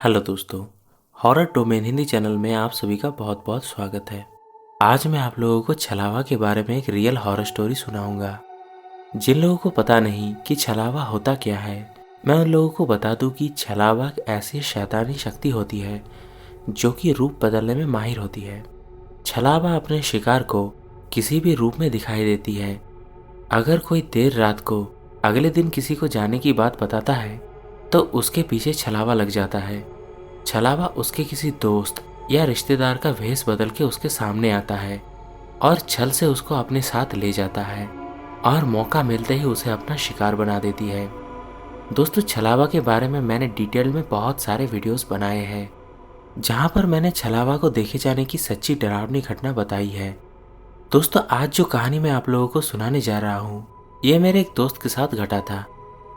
Hello दोस्तों। Horror domain Hindi channel में आप सभी का बहुत बहुत स्वागत है। आज मैं आप लोगों को छलावा के बारे में एक रियल हॉरर स्टोरी सुनाऊंगा। जिन लोगों को पता नहीं कि छलावा होता क्या है, मैं उन लोगों को बता दूं कि छलावा एक ऐसी शैतानी शक्ति होती है जो कि रूप बदलने में माहिर होती है। छलावा अपने शिकार को किसी भी रूप में दिखाई देती है। अगर कोई देर रात को अगले दिन किसी को जाने की बात बताता है तो उसके पीछे छलावा लग जाता है। छलावा उसके किसी दोस्त या रिश्तेदार का भेष बदल के उसके सामने आता है और छल से उसको अपने साथ ले जाता है और मौका मिलते ही उसे अपना शिकार बना देती है। दोस्तों, छलावा के बारे में मैंने डिटेल में बहुत सारे वीडियोस बनाए हैं जहां पर मैंने छलावा को देखे जाने की सच्ची डरावनी घटना बताई है। दोस्तों, आज जो कहानी मैं आप लोगों को सुनाने जा रहा हूँ ये मेरे एक दोस्त के साथ घटा था।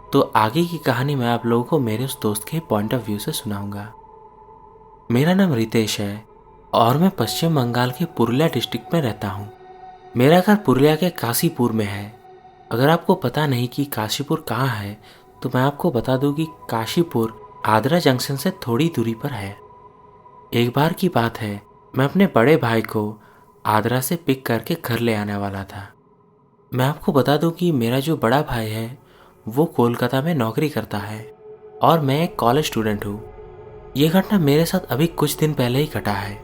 तो आगे की कहानी मैं आप लोगों को मेरे उस दोस्त के पॉइंट ऑफ व्यू से सुनाऊंगा। मेरा नाम रितेश है और मैं पश्चिम बंगाल के पुरुलिया डिस्ट्रिक्ट में रहता हूँ। मेरा घर पुरुलिया के काशीपुर में है। अगर आपको पता नहीं कि काशीपुर कहाँ है तो मैं आपको बता दूँ कि काशीपुर आद्रा जंक्शन से थोड़ी दूरी पर है। एक बार की बात है, मैं अपने बड़े भाई को आद्रा से पिक करके घर ले आने वाला था। मैं आपको बता दूं कि मेरा जो बड़ा भाई है वो कोलकाता में नौकरी करता है और मैं एक कॉलेज स्टूडेंट हूँ। ये घटना मेरे साथ अभी कुछ दिन पहले ही घटा है।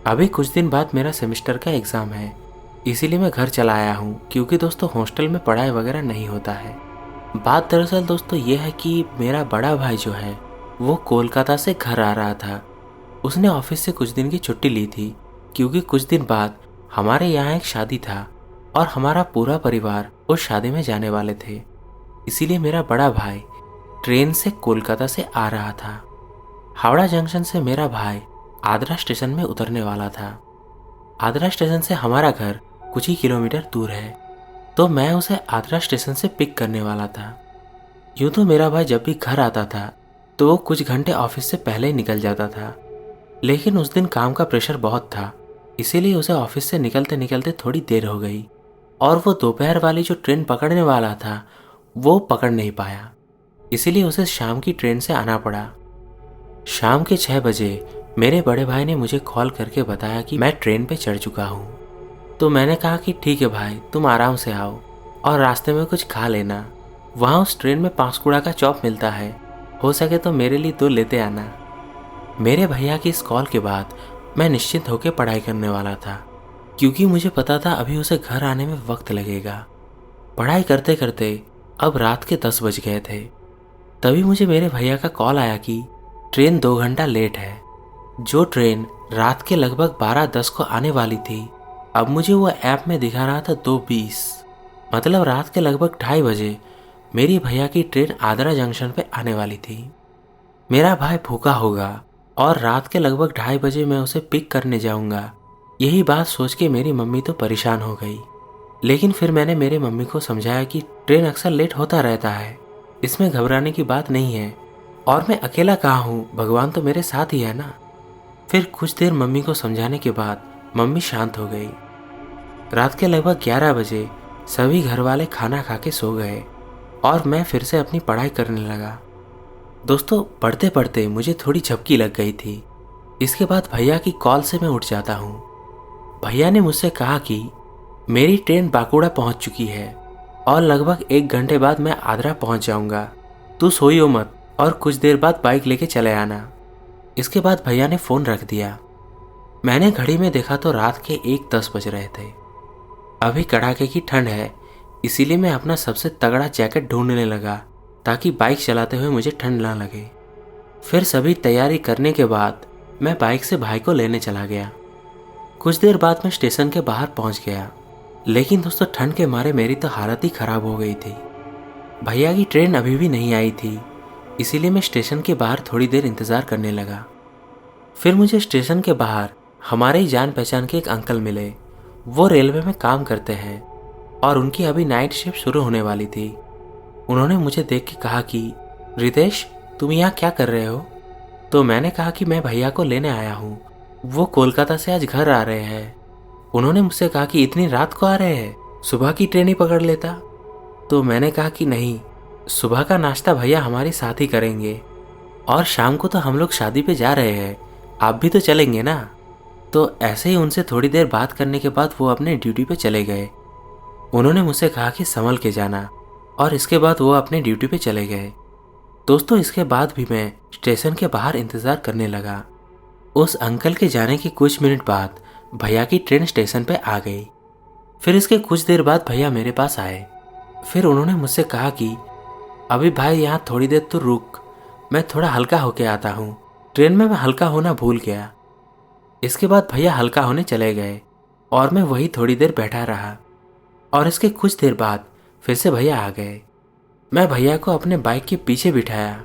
अभी कुछ दिन बाद मेरा सेमेस्टर का एग्ज़ाम है, इसीलिए मैं घर चला आया हूँ क्योंकि दोस्तों हॉस्टल में पढ़ाई वगैरह नहीं होता है। बात दरअसल दोस्तों ये है कि मेरा बड़ा भाई जो है वो कोलकाता से घर आ रहा था। उसने ऑफिस से कुछ दिन की छुट्टी ली थी क्योंकि कुछ दिन बाद हमारे यहाँ एक शादी था और हमारा पूरा परिवार उस शादी में जाने वाले थे। इसीलिए मेरा बड़ा भाई ट्रेन से कोलकाता से आ रहा था। हावड़ा जंक्शन से मेरा भाई आद्रा स्टेशन में उतरने वाला था। आद्रा स्टेशन से हमारा घर कुछ ही किलोमीटर दूर है, तो मैं उसे आद्रा स्टेशन से पिक करने वाला था। यूँ तो मेरा भाई जब भी घर आता था तो वो कुछ घंटे ऑफिस से पहले ही निकल जाता था, लेकिन उस दिन काम का प्रेशर बहुत था, इसीलिए उसे ऑफिस से निकलते निकलते थोड़ी देर हो गई और वो दोपहर वाली जो ट्रेन पकड़ने वाला था वो पकड़ नहीं पाया। इसीलिए उसे शाम की ट्रेन से आना पड़ा। शाम के 6 बजे मेरे बड़े भाई ने मुझे कॉल करके बताया कि मैं ट्रेन पे चढ़ चुका हूँ। तो मैंने कहा कि ठीक है भाई, तुम आराम से आओ और रास्ते में कुछ खा लेना। वहाँ उस ट्रेन में पांचकुड़ा का चॉप मिलता है, हो सके तो मेरे लिए 2 लेते आना। मेरे भैया की इस कॉल के बाद मैं निश्चिंत होकर पढ़ाई करने वाला था क्योंकि मुझे पता था अभी उसे घर आने में वक्त लगेगा। पढ़ाई करते करते अब रात के 10 बज गए थे। तभी मुझे मेरे भैया का कॉल आया कि ट्रेन 2 घंटा लेट है। जो ट्रेन रात के लगभग 12:10 को आने वाली थी, अब मुझे वो ऐप में दिखा रहा था 2:20। मतलब रात के लगभग 2:30 बजे मेरी भैया की ट्रेन आद्रा जंक्शन पे आने वाली थी। मेरा भाई भूखा होगा और रात के लगभग 2:30 बजे मैं उसे पिक करने जाऊंगा, यही बात सोच के मेरी मम्मी तो परेशान हो गई। लेकिन फिर मैंने मेरे मम्मी को समझाया कि ट्रेन अक्सर लेट होता रहता है, इसमें घबराने की बात नहीं है और मैं अकेला कहाँ हूँ, भगवान तो मेरे साथ ही है ना। फिर कुछ देर मम्मी को समझाने के बाद मम्मी शांत हो गई। रात के लगभग 11 बजे सभी घर वाले खाना खा के सो गए और मैं फिर से अपनी पढ़ाई करने लगा। दोस्तों, पढ़ते पढ़ते मुझे थोड़ी झपकी लग गई थी। इसके बाद भैया की कॉल से मैं उठ जाता हूँ। भैया ने मुझसे कहा कि मेरी ट्रेन बाकुड़ा पहुँच चुकी है और लगभग 1 घंटे बाद मैं आद्रा पहुँच जाऊँगा। तू सोइयो मत और कुछ देर बाद बाइक लेके चले आना। इसके बाद भैया ने फ़ोन रख दिया। मैंने घड़ी में देखा तो रात के 1:10 बज रहे थे। अभी कड़ाके की ठंड है, इसीलिए मैं अपना सबसे तगड़ा जैकेट ढूंढने लगा ताकि बाइक चलाते हुए मुझे ठंड ना लगे। फिर सभी तैयारी करने के बाद मैं बाइक से भाई को लेने चला गया। कुछ देर बाद मैं स्टेशन के बाहर पहुंच गया, लेकिन दोस्तों ठंड के मारे मेरी तो हालत ही ख़राब हो गई थी। भैया की ट्रेन अभी भी नहीं आई थी, इसीलिए मैं स्टेशन के बाहर थोड़ी देर इंतज़ार करने लगा। फिर मुझे स्टेशन के बाहर हमारे ही जान पहचान के एक अंकल मिले। वो रेलवे में काम करते हैं और उनकी अभी नाइट शिफ्ट शुरू होने वाली थी। उन्होंने मुझे देख के कहा कि रितेश, तुम यहाँ क्या कर रहे हो? तो मैंने कहा कि मैं भैया को लेने आया हूँ, वो कोलकाता से आज घर आ रहे हैं। उन्होंने मुझसे कहा कि इतनी रात को आ रहे हैं, सुबह की ट्रेन ही पकड़ लेता। तो मैंने कहा कि नहीं, सुबह का नाश्ता भैया हमारे साथ ही करेंगे। और शाम को तो हम लोग शादी पे जा रहे हैं, आप भी तो चलेंगे ना। तो ऐसे ही उनसे थोड़ी देर बात करने के बाद वो अपने ड्यूटी पे चले गए। उन्होंने मुझसे कहा कि संभल के जाना, और इसके बाद वो अपने ड्यूटी पे चले गए। दोस्तों इसके बाद भी मैं स्टेशन के बाहर इंतज़ार करने लगा। उस अंकल के जाने के कुछ मिनट बाद भैया की ट्रेन स्टेशन पे आ गई। फिर इसके कुछ देर बाद भैया मेरे पास आए। फिर उन्होंने मुझसे कहा कि अभी भाई यहाँ थोड़ी देर तो रुक, मैं थोड़ा हल्का होके आता हूँ। ट्रेन में मैं हल्का होना भूल गया। इसके बाद भैया हल्का होने चले गए और मैं वही थोड़ी देर बैठा रहा, और इसके कुछ देर बाद फिर से भैया आ गए। मैं भैया को अपने बाइक के पीछे बिठाया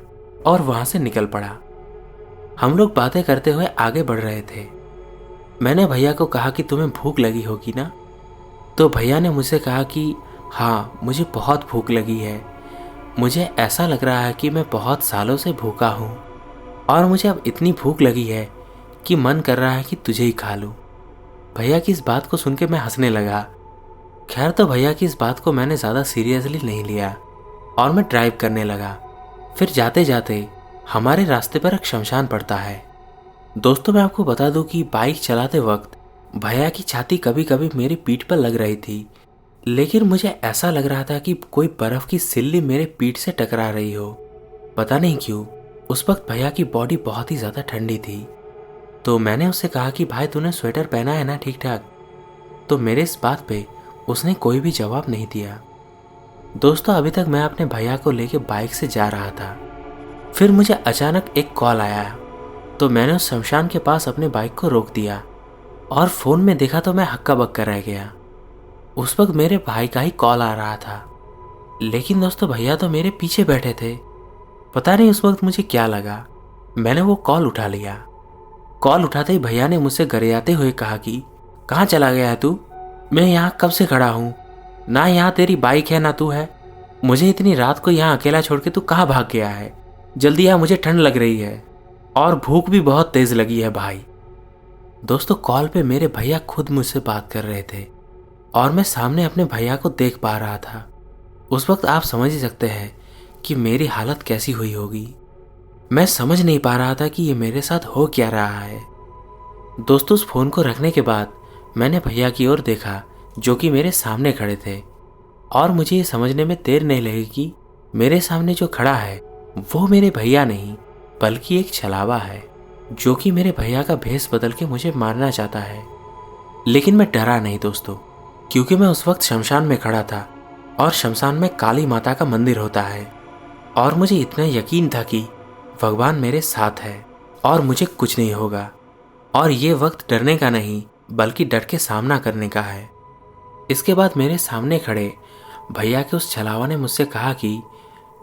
और वहाँ से निकल पड़ा। हम लोग बातें करते हुए आगे बढ़ रहे थे। मैंने भैया को कहा कि तुम्हें भूख लगी होगी ना। तो भैया ने मुझसे कहा कि हाँ, मुझे बहुत भूख लगी है। मुझे ऐसा लग रहा है कि मैं बहुत सालों से भूखा हूँ, और मुझे अब इतनी भूख लगी है कि मन कर रहा है कि तुझे ही खा लूँ। भैया की इस बात को सुन के मैं हंसने लगा। खैर, तो भैया की इस बात को मैंने ज़्यादा सीरियसली नहीं लिया और मैं ड्राइव करने लगा। फिर जाते जाते हमारे रास्ते पर एक शमशान पड़ता है। दोस्तों मैं आपको बता दूं कि बाइक चलाते वक्त भैया की छाती कभी कभी मेरी पीठ पर लग रही थी, लेकिन मुझे ऐसा लग रहा था कि कोई बर्फ़ की सिल्ली मेरे पीठ से टकरा रही हो। पता नहीं क्यों उस वक्त भैया की बॉडी बहुत ही ज़्यादा ठंडी थी। तो मैंने उससे कहा कि भाई तूने स्वेटर पहना है ना ठीक ठाक। तो मेरे इस बात पे उसने कोई भी जवाब नहीं दिया। दोस्तों अभी तक मैं अपने भैया को लेके बाइक से जा रहा था। फिर मुझे अचानक एक कॉल आया। तो मैंने उस शमशान के पास अपने बाइक को रोक दिया और फ़ोन में देखा तो मैं हक्का बक्का रह गया। उस वक्त मेरे भाई का ही कॉल आ रहा था, लेकिन दोस्तों भैया तो मेरे पीछे बैठे थे। पता नहीं उस वक्त मुझे क्या लगा, मैंने वो कॉल उठा लिया। कॉल उठाते ही भैया ने मुझसे गरियाते हुए कहा कि कहाँ चला गया है तू? मैं यहाँ कब से खड़ा हूँ, ना यहाँ तेरी बाइक है ना तू है। मुझे इतनी रात को यहाँ अकेला छोड़ के तू कहाँ भाग गया है? जल्दी आ, मुझे ठंड लग रही है और भूख भी बहुत तेज लगी है भाई। दोस्तों कॉल पे मेरे भैया खुद मुझसे बात कर रहे थे और मैं सामने अपने भैया को देख पा रहा था। उस वक्त आप समझ ही सकते हैं कि मेरी हालत कैसी हुई होगी। मैं समझ नहीं पा रहा था कि ये मेरे साथ हो क्या रहा है। दोस्तों उस फोन को रखने के बाद मैंने भैया की ओर देखा जो कि मेरे सामने खड़े थे, और मुझे ये समझने में देर नहीं लगी कि मेरे सामने जो खड़ा है वो मेरे भैया नहीं बल्कि एक छलावा है, जो कि मेरे भैया का भेष बदल के मुझे मारना चाहता है। लेकिन मैं डरा नहीं दोस्तों, क्योंकि मैं उस वक्त शमशान में खड़ा था और शमशान में काली माता का मंदिर होता है, और मुझे इतना यकीन था कि भगवान मेरे साथ है और मुझे कुछ नहीं होगा। और ये वक्त डरने का नहीं बल्कि डट के सामना करने का है। इसके बाद मेरे सामने खड़े भैया के उस छलावा ने मुझसे कहा कि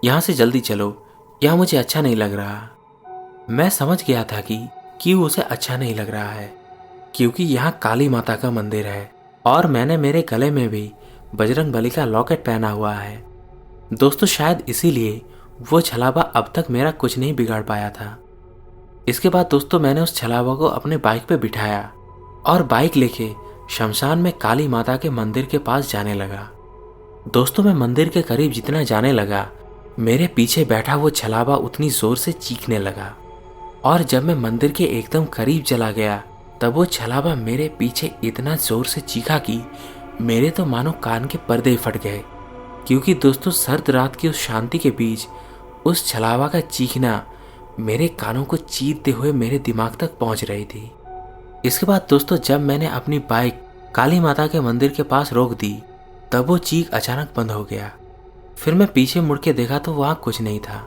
यहाँ से जल्दी चलो, यह मुझे अच्छा नहीं लग रहा। मैं समझ गया था कि क्यों उसे अच्छा नहीं लग रहा है, क्योंकि यहाँ काली माता का मंदिर है और मैंने मेरे गले में भी बजरंग बली का लॉकेट पहना हुआ है। दोस्तों शायद इसीलिए वो छलावा अब तक मेरा कुछ नहीं बिगाड़ पाया था। इसके बाद दोस्तों मैंने उस छलावा को अपने बाइक पे बिठाया और बाइक लेके शमशान में काली माता के मंदिर के पास जाने लगा। दोस्तों मैं मंदिर के करीब जितना जाने लगा, मेरे पीछे बैठा वो छलावा उतनी जोर से चीखने लगा, और जब मैं मंदिर के एकदम करीब चला गया तब वो छलावा मेरे पीछे इतना जोर से चीखा कि मेरे तो मानो कान के पर्दे फट गए। क्योंकि दोस्तों सर्द रात की उस शांति के बीच उस छलावा का चीखना मेरे कानों को चीरते हुए मेरे दिमाग तक पहुंच रही थी। इसके बाद दोस्तों जब मैंने अपनी बाइक काली माता के मंदिर के पास रोक दी तब वो चीख अचानक बंद हो गया। फिर मैं पीछे मुड़ के देखा तो वहाँ कुछ नहीं था।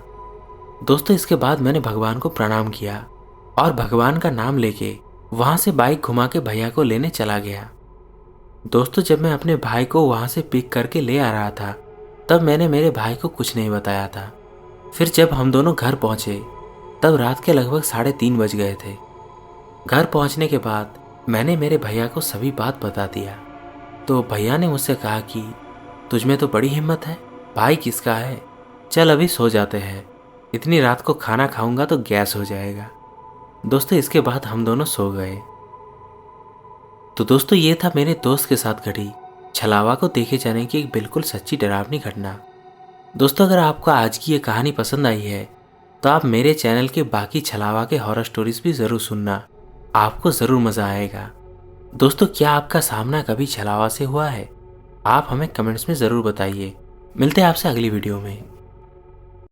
दोस्तों इसके बाद मैंने भगवान को प्रणाम किया और भगवान का नाम लेके वहाँ से बाइक घुमा के भैया को लेने चला गया। दोस्तों जब मैं अपने भाई को वहाँ से पिक करके ले आ रहा था तब मैंने मेरे भाई को कुछ नहीं बताया था। फिर जब हम दोनों घर पहुँचे तब रात के लगभग 3:30 बज गए थे। घर पहुँचने के बाद मैंने मेरे भैया को सभी बात बता दिया। तो भैया ने मुझसे कहा कि तुझमें तो बड़ी हिम्मत है, भाई किसका है, चल अभी सो जाते हैं, इतनी रात को खाना खाऊंगा तो गैस हो जाएगा। दोस्तों इसके बाद हम दोनों सो गए। तो दोस्तों ये था मेरे दोस्त के साथ घटी छलावा को देखे जाने की एक बिल्कुल सच्ची डरावनी घटना। दोस्तों अगर आपको आज की ये कहानी पसंद आई है तो आप मेरे चैनल के बाकी छलावा के हॉरर स्टोरीज भी ज़रूर सुनना, आपको ज़रूर मज़ा आएगा। दोस्तों, क्या आपका सामना कभी छलावा से हुआ है? आप हमें कमेंट्स में ज़रूर बताइए। मिलते हैं आपसे अगली वीडियो में।